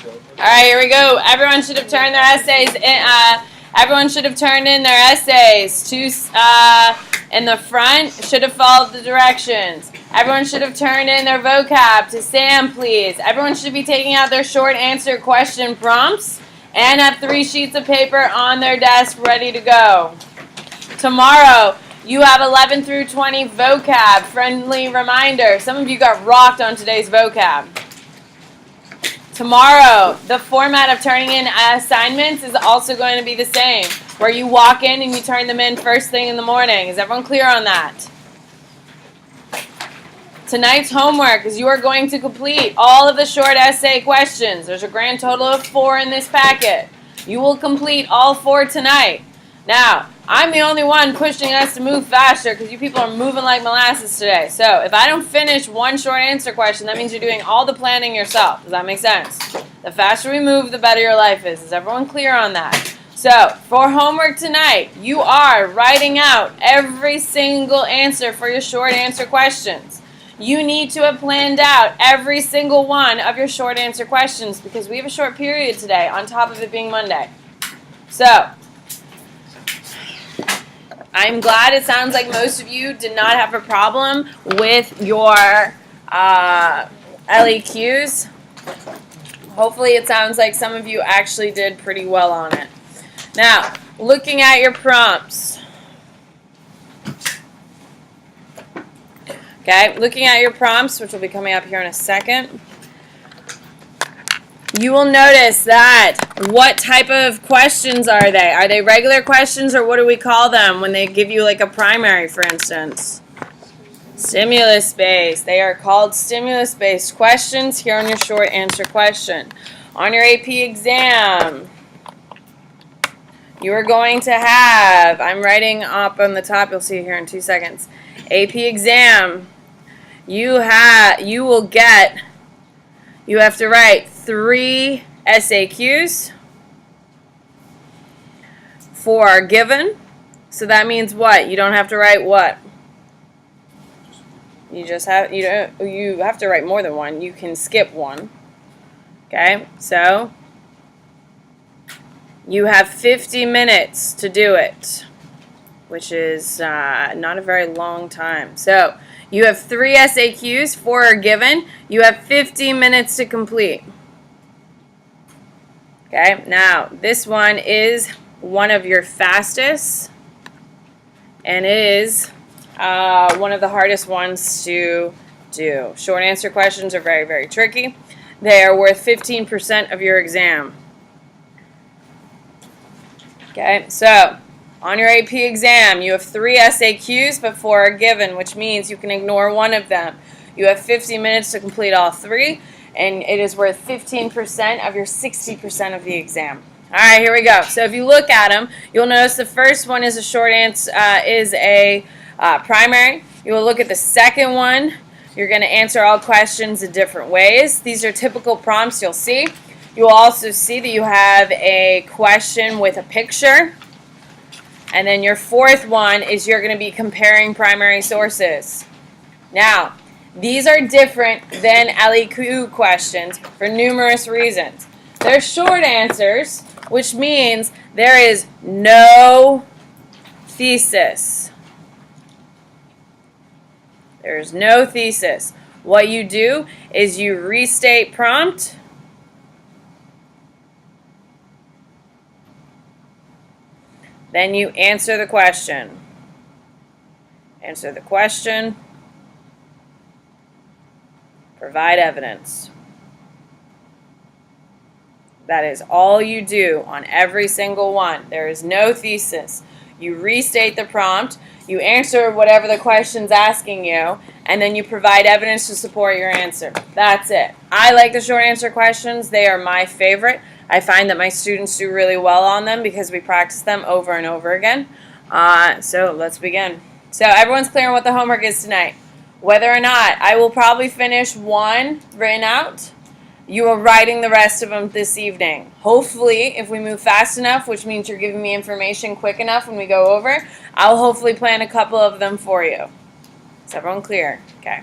All right, here we go. Everyone should have turned their essays in. Everyone should have turned in their essays to in the front. Should have followed the directions. Everyone should have turned in their vocab to Sam, please. Everyone should be taking out their short answer question prompts and have 3 sheets of paper on their desk ready to go. Tomorrow, you have 11 through 20 vocab. Friendly reminder. Some of you got rocked on today's vocab. Tomorrow, the format of turning in assignments is also going to be the same, where you walk in and you turn them in first thing in the morning. Is everyone clear on that? Tonight's homework is you are going to complete all of the short essay questions. There's a grand total of 4 in this packet. You will complete all 4 tonight. Now, I'm the only one pushing us to move faster because you people are moving like molasses today. So if I don't finish one short answer question, that means you're doing all the planning yourself. Does that make sense? The faster we move, the better your life is. Is everyone clear on that? So for homework tonight, you are writing out every single answer for your short answer questions. You need to have planned out every single one of your short answer questions because we have a short period today on top of it being Monday. So I'm glad it sounds like most of you did not have a problem with your LEQs. Hopefully it sounds like some of you actually did pretty well on it. Now, looking at your prompts. Okay, looking at your prompts, which will be coming up here in a second. You will notice that what type of questions are they? Are they regular questions or what do we call them when they give you like a primary, for instance? Stimulus-based. They are called stimulus-based questions here on your short answer question. On your AP exam, you are going to have, I'm writing up on the top, you'll see here in 2 seconds. AP exam, you have to write 3 SAQs for given. So that means what? You don't have to write what? You have to write more than one. You can skip one. Okay? So you have 50 minutes to do it, which is not a very long time. So you have 3 SAQs, 4 are given. You have 50 minutes to complete. Okay, now this one is one of your fastest, and it is one of the hardest ones to do. Short answer questions are very, very tricky. They are worth 15% of your exam. Okay, so on your AP exam, you have 3 SAQs, but 4 are given, which means you can ignore one of them. You have 50 minutes to complete all 3, and it is worth 15% of your 60% of the exam. All right, here we go. So if you look at them, you'll notice the first one is a short answer, is a primary. You will look at the second one. You're going to answer all questions in different ways. These are typical prompts you'll see. You will also see that you have a question with a picture. And then your fourth one is you're going to be comparing primary sources. Now, these are different than LEQ questions for numerous reasons. They're short answers, which means there is no thesis. There is no thesis. What you do is you restate prompt. Then you answer the question. Answer the question. Provide evidence. That is all you do on every single one. There is no thesis. You restate the prompt, you answer whatever the question's asking you, and then you provide evidence to support your answer. That's it. I like the short answer questions. They are my favorite. I find that my students do really well on them because we practice them over and over again. So let's begin. So everyone's clear on what the homework is tonight. Whether or not I will probably finish one written out, you are writing the rest of them this evening. Hopefully, if we move fast enough, which means you're giving me information quick enough when we go over, I'll hopefully plan a couple of them for you. Is everyone clear? Okay.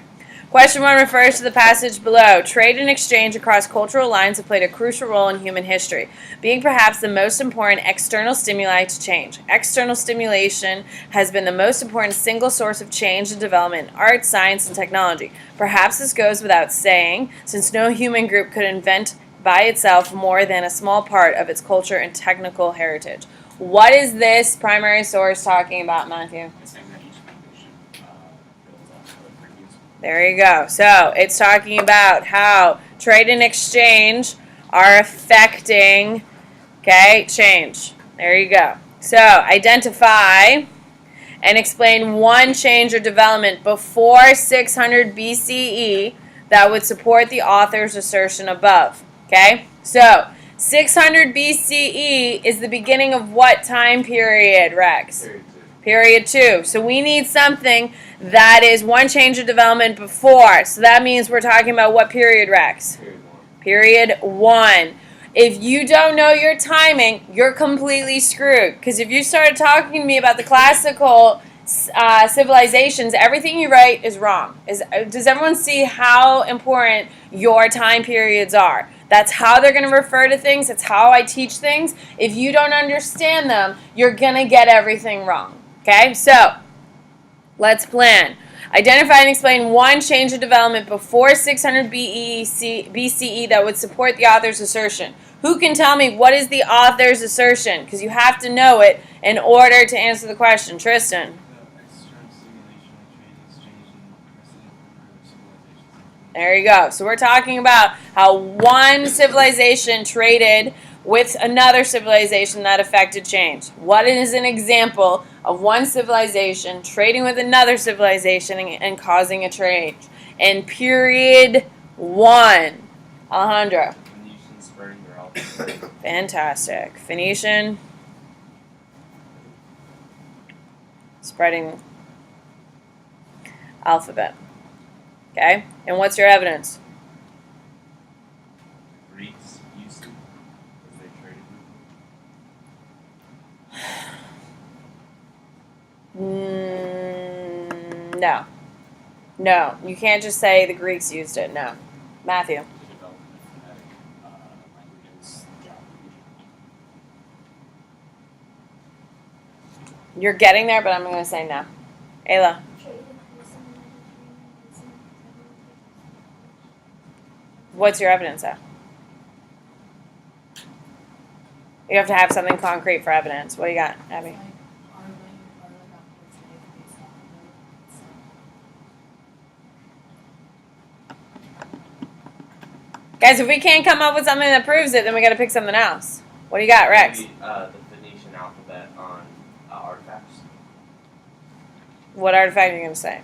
Question 1 refers to the passage below. Trade and exchange across cultural lines have played a crucial role in human history, being perhaps the most important external stimuli to change. External stimulation has been the most important single source of change and development in art, science, and technology. Perhaps this goes without saying, since no human group could invent by itself more than a small part of its culture and technical heritage. What is this primary source talking about, Matthew? There you go. So it's talking about how trade and exchange are affecting, okay, change. There you go. So identify and explain one change or development before 600 BCE that would support the author's assertion above. Okay? So 600 BCE is the beginning of what time period, Rex? Period 2. So we need something that is one change of development before. So that means we're talking about what period, Rex? Period 1. If you don't know your timing, you're completely screwed. Because if you started talking to me about the classical civilizations, everything you write is wrong. Does everyone see how important your time periods are? That's how they're going to refer to things. That's how I teach things. If you don't understand them, you're going to get everything wrong. Okay, so let's plan. Identify and explain one change of development before 600 BCE that would support the author's assertion. Who can tell me what is the author's assertion? Because you have to know it in order to answer the question. Tristan. There you go. So we're talking about how one civilization traded with another civilization that affected change. What is an example of one civilization trading with another civilization and causing a change? In period 1. Alejandro. Phoenician spreading their alphabet. Fantastic. Phoenician spreading alphabet. Okay? And what's your evidence? Greeks used to, because they traded with them. No. No. You can't just say the Greeks used it. No. Matthew. The development of phonetic languages. You're getting there, but I'm going to say no. Ayla. What's your evidence, though? You have to have something concrete for evidence. What do you got, Abby? Guys, if we can't come up with something that proves it, then we got to pick something else. What do you got, Rex? Maybe, the Phoenician alphabet on artifacts. What artifact are you going to say?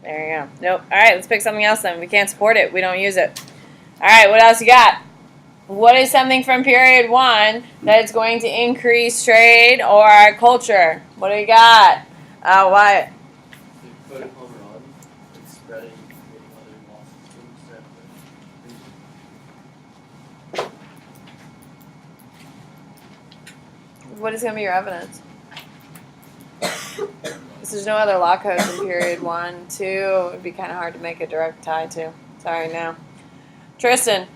There you go. Nope. All right, let's pick something else then. We can't support it. We don't use it. All right, what else you got? What is something from period 1 that is going to increase trade or culture? What do you got? What? What is going to be your evidence? There's no other law codes in period 1, 2. It would be kind of hard to make a direct tie to. Sorry, no. Tristan.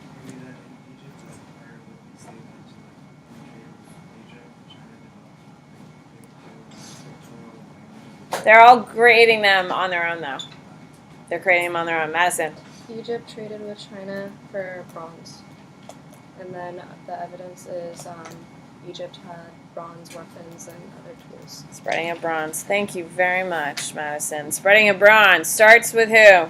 They're all creating them on their own, though. They're creating them on their own. Madison. Egypt traded with China for bronze. And then the evidence is Egypt had bronze weapons and other tools. Spreading of bronze. Thank you very much, Madison. Spreading of bronze starts with who?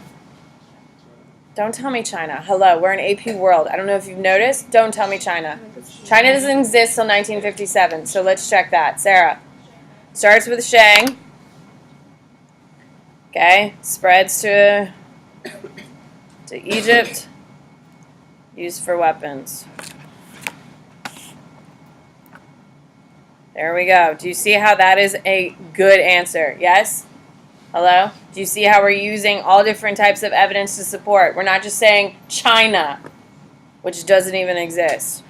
Don't tell me China. Hello, we're in AP World. I don't know if you've noticed. Don't tell me China. China doesn't exist till 1957, so let's check that. Sarah. Starts with Shang. Okay, spreads to Egypt. Used for weapons. There we go. Do you see how that is a good answer? Yes? Hello? Do you see how we're using all different types of evidence to support? We're not just saying China, which doesn't even exist.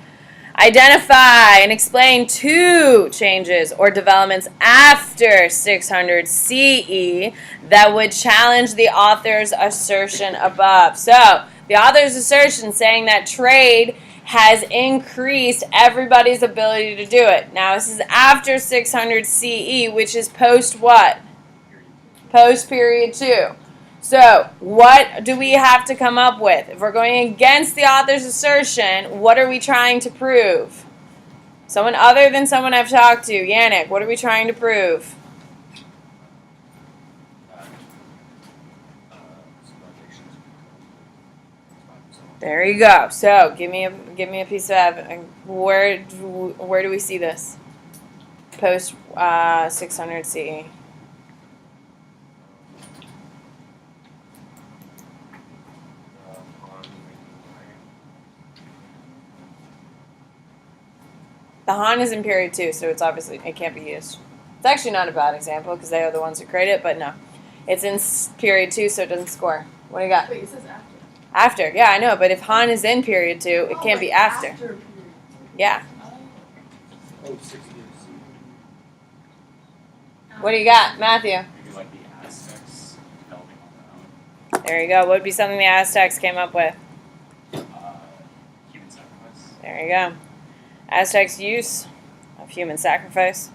Identify and explain two changes or developments after 600 CE that would challenge the author's assertion above. So, the author's assertion saying that trade has increased everybody's ability to do it. Now, this is after 600 CE, which is post what? Post period 2. So, what do we have to come up with? If we're going against the author's assertion, what are we trying to prove? Someone other than someone I've talked to. Yannick, what are we trying to prove? There you go. So, give me a piece of evidence. Where do we see this? Post 600 CE. The Han is in period 2, so it's obviously, it can't be used. It's actually not a bad example because they are the ones who create it, but no. It's in period 2, so it doesn't score. What do you got? Wait, it says after. After, yeah, I know, but if Han is in period 2, it can't be after. After period. Yeah. Oh, 6 years. What do you got, Matthew? Maybe like the Aztecs developing on their own. There you go. What would be something the Aztecs came up with? Human sacrifice. There you go. Aztecs' use of human sacrifice.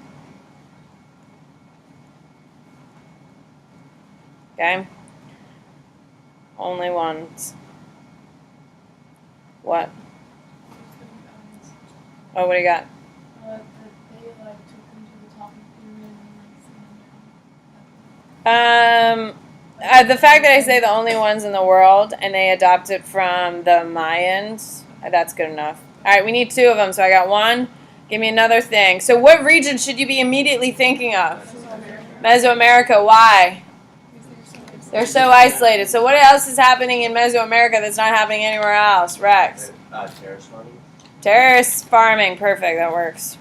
Okay. Only ones. What? Oh, what do you got? That they like took them to the top of the pyramid and like sent them down. The fact that I say the only ones in the world and they adopt it from the Mayans, that's good enough. All right, we need 2 of them, so I got 1. Give me another thing. So what region should you be immediately thinking of? Mesoamerica. Why? They're so isolated. So what else is happening in Mesoamerica that's not happening anywhere else? Rex. Terrace farming. Terrace farming. Perfect. That works.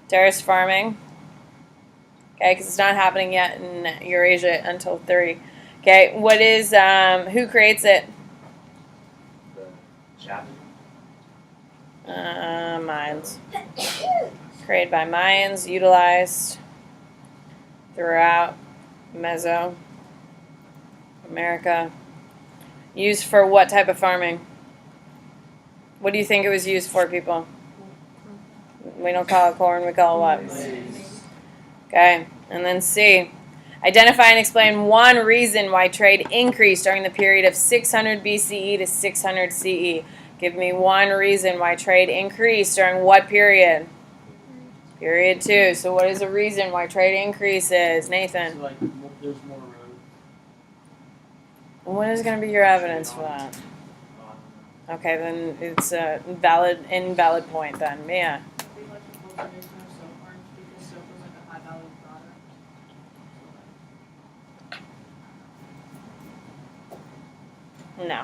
Terrace farming. Okay, because it's not happening yet in Eurasia until 3. Okay, what is, who creates it? The Japanese. Mayans. Created by Mayans, utilized throughout Mesoamerica. Used for what type of farming? What do you think it was used for, people? We don't call it corn, we call it what? Okay, and then C. Identify and explain one reason why trade increased during the period of 600 BCE to 600 CE. Give me one reason why trade increased during what period? Period 2. So what is the reason why trade increases? Nathan. So, like, there's more road. What is going to be your evidence for that? Okay, then it's a invalid point then. Mia. They like the cultivation of soap farms because soap was like a high value product. No.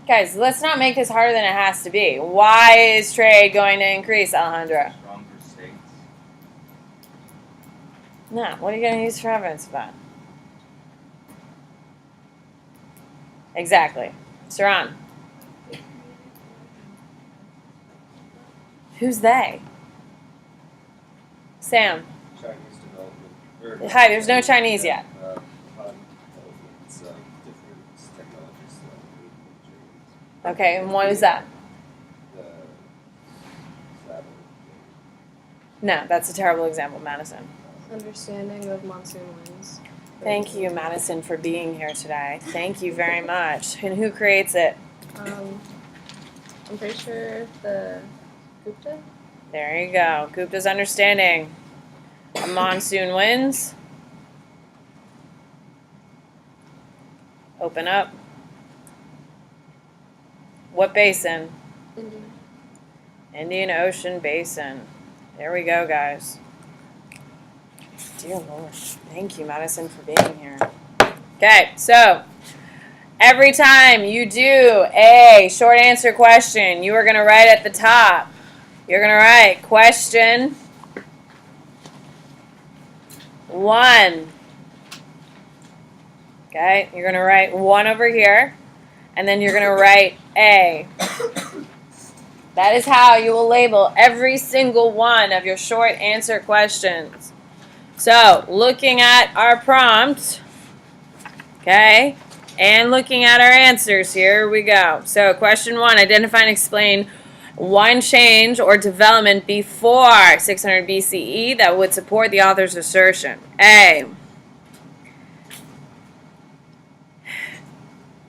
Guys, let's not make this harder than it has to be. Why is trade going to increase, Alejandro? Stronger states. No. What are you going to use for evidence for that? Exactly. Saran. Who's they? Sam. Chinese development. Hi, there's no Chinese yet. It's different technologies. Okay, and what is that? No, that's a terrible example, Madison. Understanding of monsoon winds. Thank you, Madison, for being here today. Thank you very much. And who creates it? I'm pretty sure the Gupta. There you go. Gupta's understanding of monsoon winds. Open up. What basin? Indian. Indian Ocean Basin. There we go, guys. Dear Lord. Thank you, Madison, for being here. Okay, so every time you do a short answer question, you are going to write at the top. You're going to write question 1. Okay, you're going to write 1 over here, and then you're going to write A. That is how you will label every single one of your short answer questions. So, looking at our prompt, okay, and looking at our answers, here we go. So, question 1, identify and explain one change or development before 600 BCE that would support the author's assertion. A.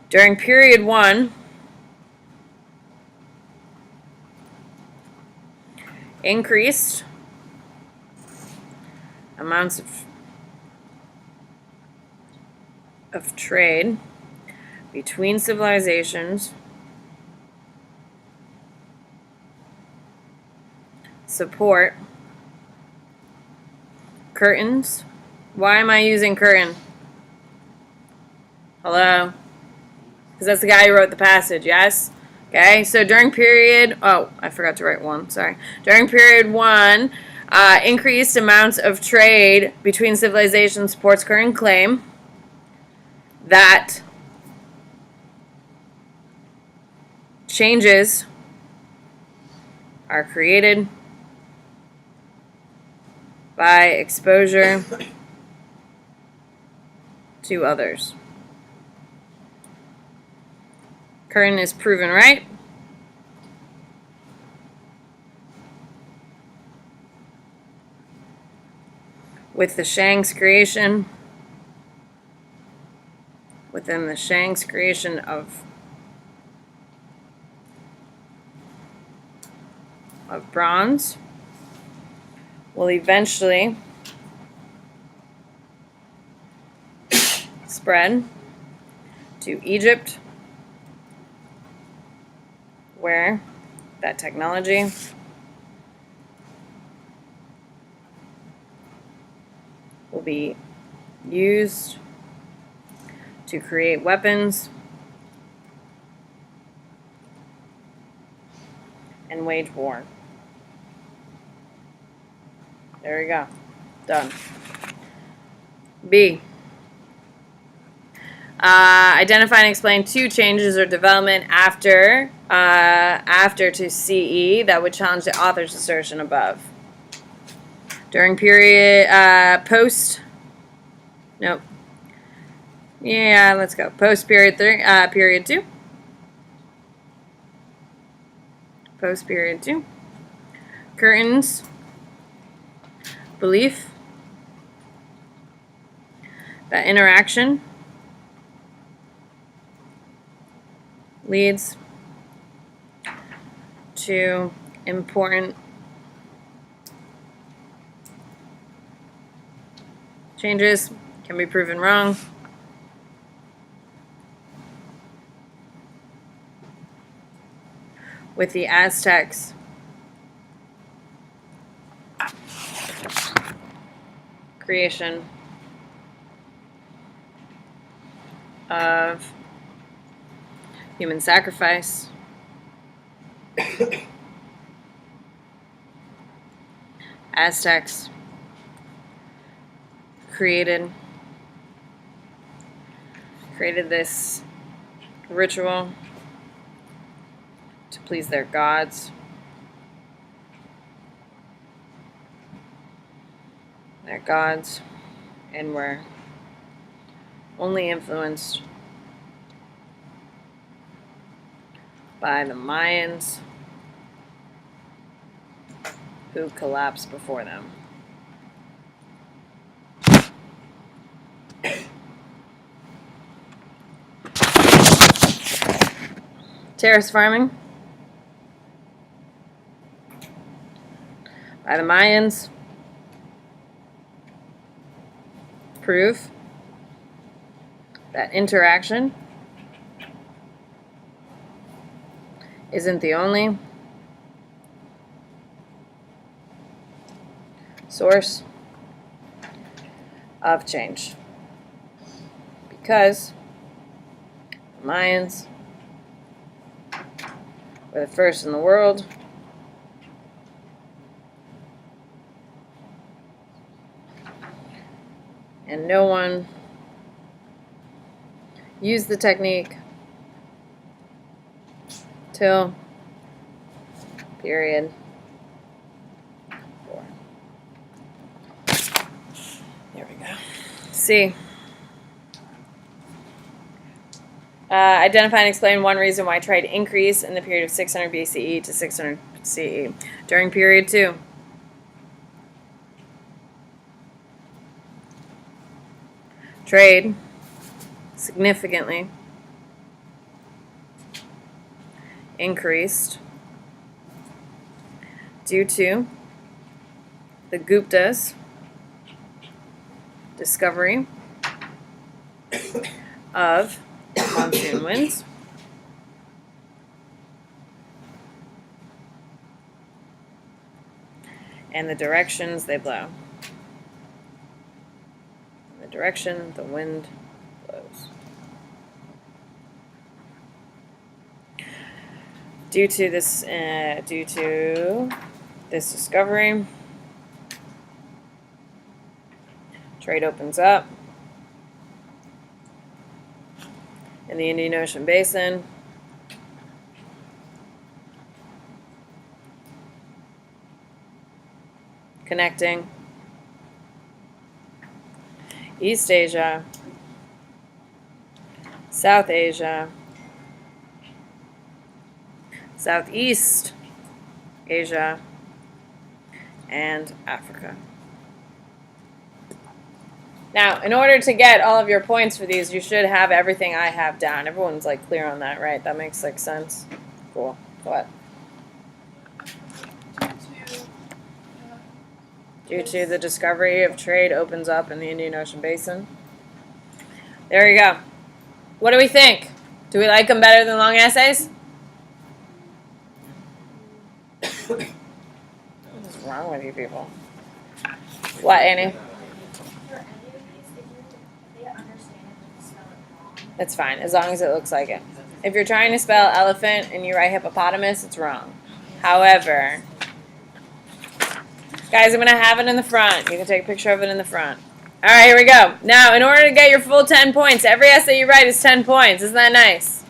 During period 1, increased amounts of trade between civilizations support curtains. Why am I using curtain? Hello? Because that's the guy who wrote the passage, yes? Okay, so during period, oh, I forgot to write 1, sorry. During period 1, increased amounts of trade between civilizations supports current claim that changes are created by exposure to others. Current is proven right. With the Shang's creation, within the Shang's creation of bronze, will eventually spread to Egypt, where that technology will be used to create weapons and wage war. There we go. Done. B. Identify and explain 2 changes or development after to CE that would challenge the author's assertion above. During period post. Nope. Yeah, let's go. Post period 3. Period 2. Post period 2. Curtains. Belief that interaction leads to important changes, can be proven wrong. With the Aztecs creation of human sacrifice, Aztecs created this ritual to please their gods. Their gods, and were only influenced by the Mayans, who collapsed before them. Terrace farming by the Mayans. Proof that interaction isn't the only source of change, because the Mayans were the first in the world and no one used the technique till Period. 4. There we go. C. Identify and explain one reason why trade increased in the period of 600 BCE to 600 CE during period 2. Trade significantly increased due to the Gupta's discovery of monsoon winds and the directions they blow. The direction the wind blows. Due to this discovery, trade opens up in the Indian Ocean basin. Connecting East Asia, South Asia, Southeast Asia, and Africa. Now, in order to get all of your points for these, you should have everything I have down. Everyone's like clear on that, right? That makes like sense. Cool. What? Due to the discovery of trade opens up in the Indian Ocean basin. There you go. What do we think? Do we like them better than long essays? What is wrong with you people? What, Annie? It's fine, as long as it looks like it. If you're trying to spell elephant and you write hippopotamus, it's wrong. However, guys, I'm going to have it in the front. You can take a picture of it in the front. All right, here we go. Now, in order to get your full 10 points, every essay you write is 10 points. Isn't that nice?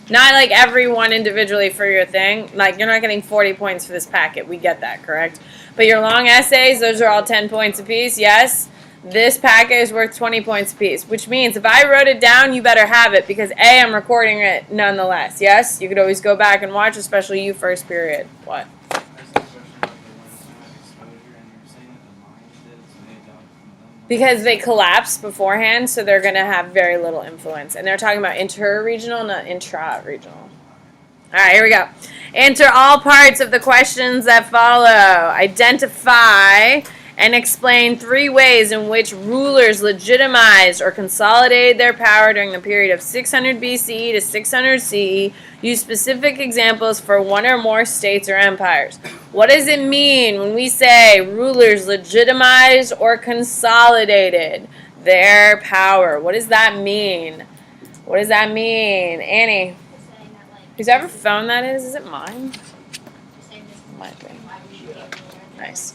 Not like every one individually for your thing. Like, you're not getting 40 points for this packet. We get that, correct? But your long essays, those are all 10 points apiece, yes? This packet is worth 20 points apiece, which means if I wrote it down, you better have it because A, I'm recording it nonetheless, yes? You could always go back and watch, especially you first period. What? Because they collapse beforehand, so they're going to have very little influence. And they're talking about inter-regional, not intra-regional. All right, here we go. Answer all parts of the questions that follow. Identify and explain 3 ways in which rulers legitimized or consolidated their power during the period of 600 BCE to 600 CE. Use specific examples for one or more states or empires. What does it mean when we say rulers legitimized or consolidated their power? What does that mean? What does that mean? Annie? Whoever phone that is it mine? Might be. Nice.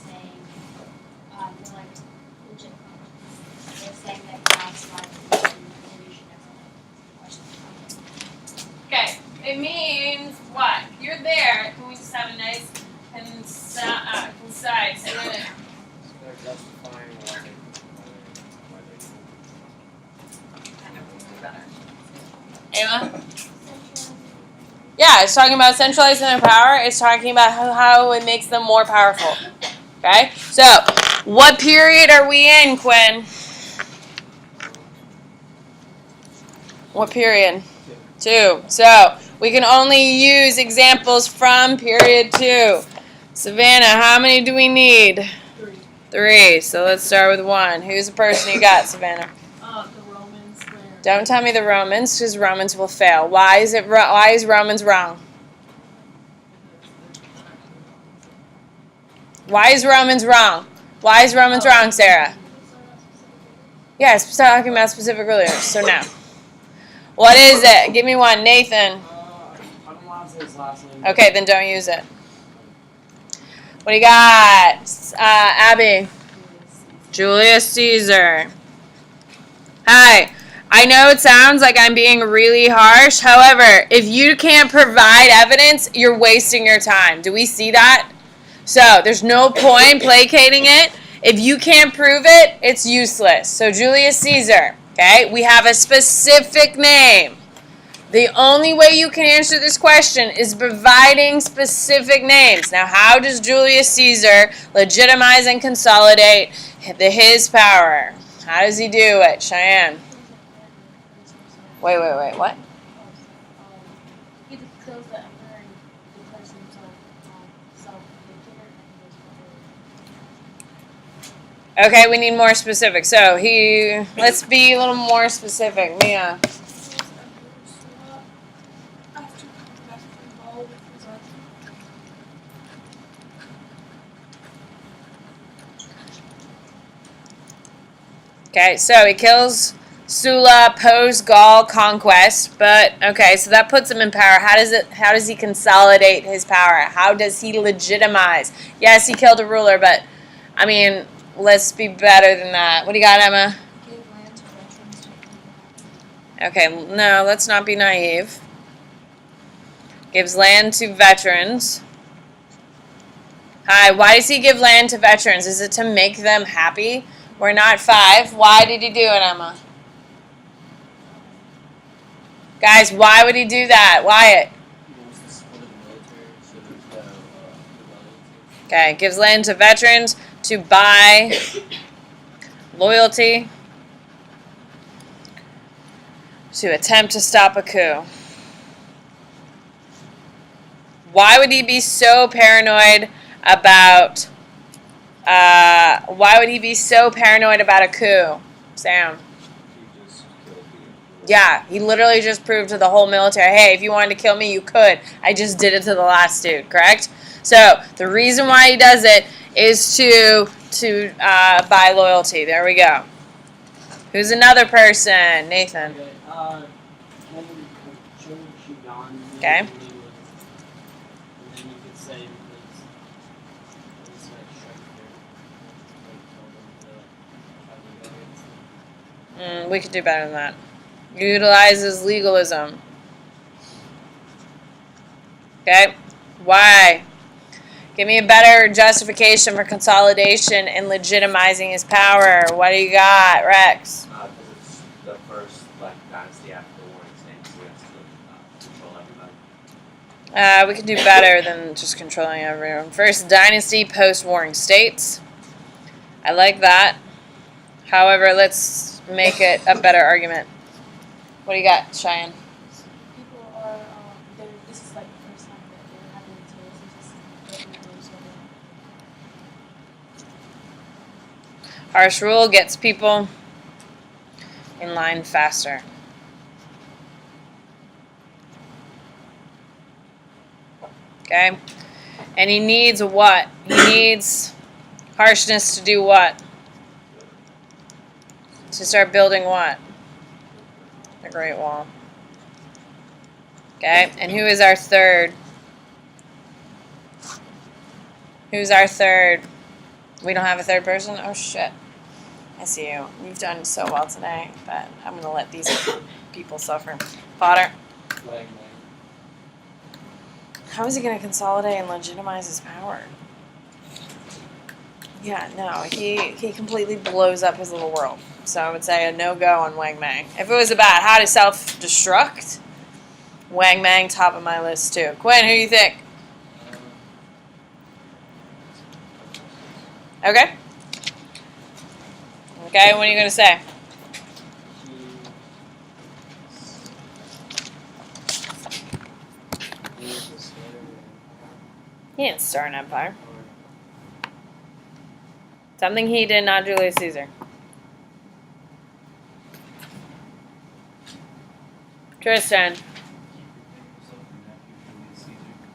Okay, it means what? You're there. Can we just have a nice concise minute? They're justifying why they Ayla? Yeah, it's talking about centralizing their power. It's talking about how it makes them more powerful. Okay? So, what period are we in, Quinn? What period? 2. So, we can only use examples from period 2. Savannah, how many do we need? 3. So, let's start with 1. Who's the person you got, Savannah? The Romans. Don't tell me the Romans, because Romans will fail. Why is Romans wrong? Why is Romans wrong? Why is Romans wrong, Sarah? Yes, talking about specific rulers. So no. What is it? Give me one, Nathan. I don't want to say his last name. Okay, then don't use it. What do you got? Abby. Julius Caesar. Hi. I know it sounds like I'm being really harsh. However, if you can't provide evidence, you're wasting your time. Do we see that? So there's no point placating it. If you can't prove it, it's useless. So Julius Caesar, okay? We have a specific name. The only way you can answer this question is providing specific names. Now, how does Julius Caesar legitimize and consolidate his power? How does he do it? Cheyenne. Wait, what? He kills the emperor and declares himself self-dictator and Okay, we need more specific. So let's be a little more specific. Mia. Okay, so he kills Sulla post Gaul conquest, but okay, so that puts him in power. How does he consolidate his power? How does he legitimize? Yes, he killed a ruler, but I mean, let's be better than that. What do you got, Emma? Give land to veterans Okay, no, let's not be naive. Gives land to veterans. Hi, why does he give land to veterans? Is it to make them happy? We're not 5. Why did he do it, Emma? Guys, why would he do that? Wyatt. He wants to split the military, so there's no loyalty. Okay, gives land to veterans to buy loyalty to attempt to stop a coup. Why would he be so paranoid about a coup? Sam. He just killed the Yeah, he literally just proved to the whole military, hey, if you wanted to kill me, you could. I just did it to the last dude, correct? So the reason why he does it is to buy loyalty. There we go. Who's another person? Nathan. Okay, when George John Okay. and then you could say because it's like strike there, like tell them to We could do better than that. Utilizes legalism. Okay? Why? Give me a better justification for consolidation and legitimizing his power. What do you got, Rex? Because it's the first dynasty after the Warring States, so he has to control everybody. We could do better than just controlling everyone. First dynasty, post-warring states. I like that. However, let's make it a better argument. What do you got, Cheyenne? people are, this is like the first time that they're having to Harsh rule gets people in line faster. Okay? And he needs what? He needs harshness to do what? To start building what? The Great Wall. Okay? And who is our third? Who's our third? We don't have a third person? Oh, shit. I see you. You've done so well today, but I'm going to let these people suffer. Potter. flag man. How is he going to consolidate and legitimize his power? Yeah, no, he completely blows up his little world. So I would say a no-go on Wang Mang. If it was about how to self-destruct, Wang Mang top of my list too. Quinn, who do you think? Okay. Okay, what are you going to say? He didn't start an empire. Something he did, not Julius Caesar. Tristan.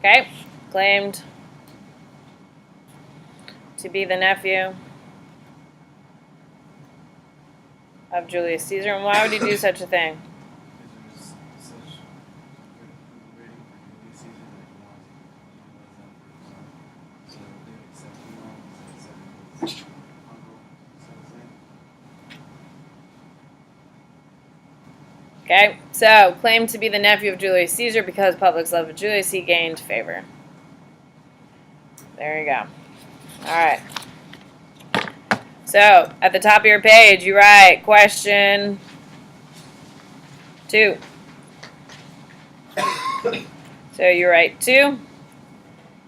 Okay. Claimed to be the nephew of Julius Caesar. And why would he do such a thing? Okay, so claimed to be the nephew of Julius Caesar because public's love of Julius, he gained favor. There you go. All right. So at the top of your page, you write question 2. So you write 2,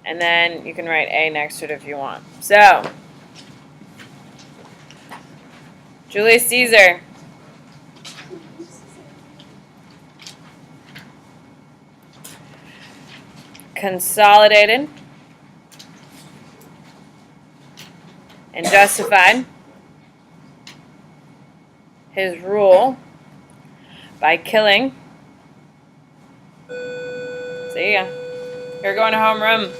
and then you can write A next to it if you want. So Julius Caesar. Consolidated and justified his rule by killing. See ya. You're going to homeroom.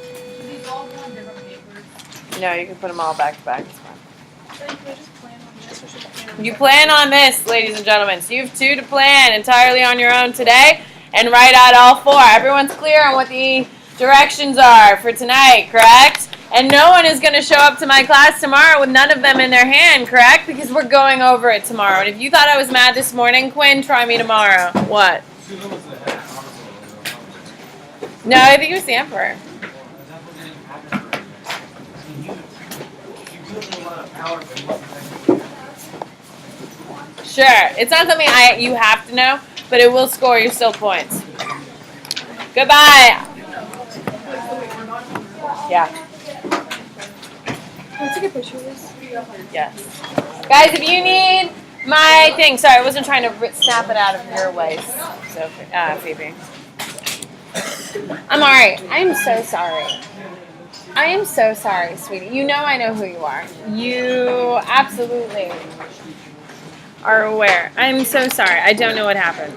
These all go on different papers. No, you can put them all back to back. It's fine. So you could just plan on this, or should I plan on You this? plan on this, ladies and gentlemen. So you have 2 to plan entirely on your own today and write out all 4. Everyone's clear on what the directions are for tonight, correct? And no one is going to show up to my class tomorrow with none of them in their hand, correct? Because we're going over it tomorrow. And if you thought I was mad this morning, Quinn, try me tomorrow. What? No, I think it was the Emperor. Sure. It's not something you have to know, but it will score you still points. Goodbye. Yeah. Let's take a picture of this. Yes. Guys, if you need my thing, sorry, I wasn't trying to snap it out of your waist. So, Phoebe. I'm alright. I'm so sorry. I am so sorry, sweetie. You know I know who you are. You absolutely are aware. I'm so sorry. I don't know what happened.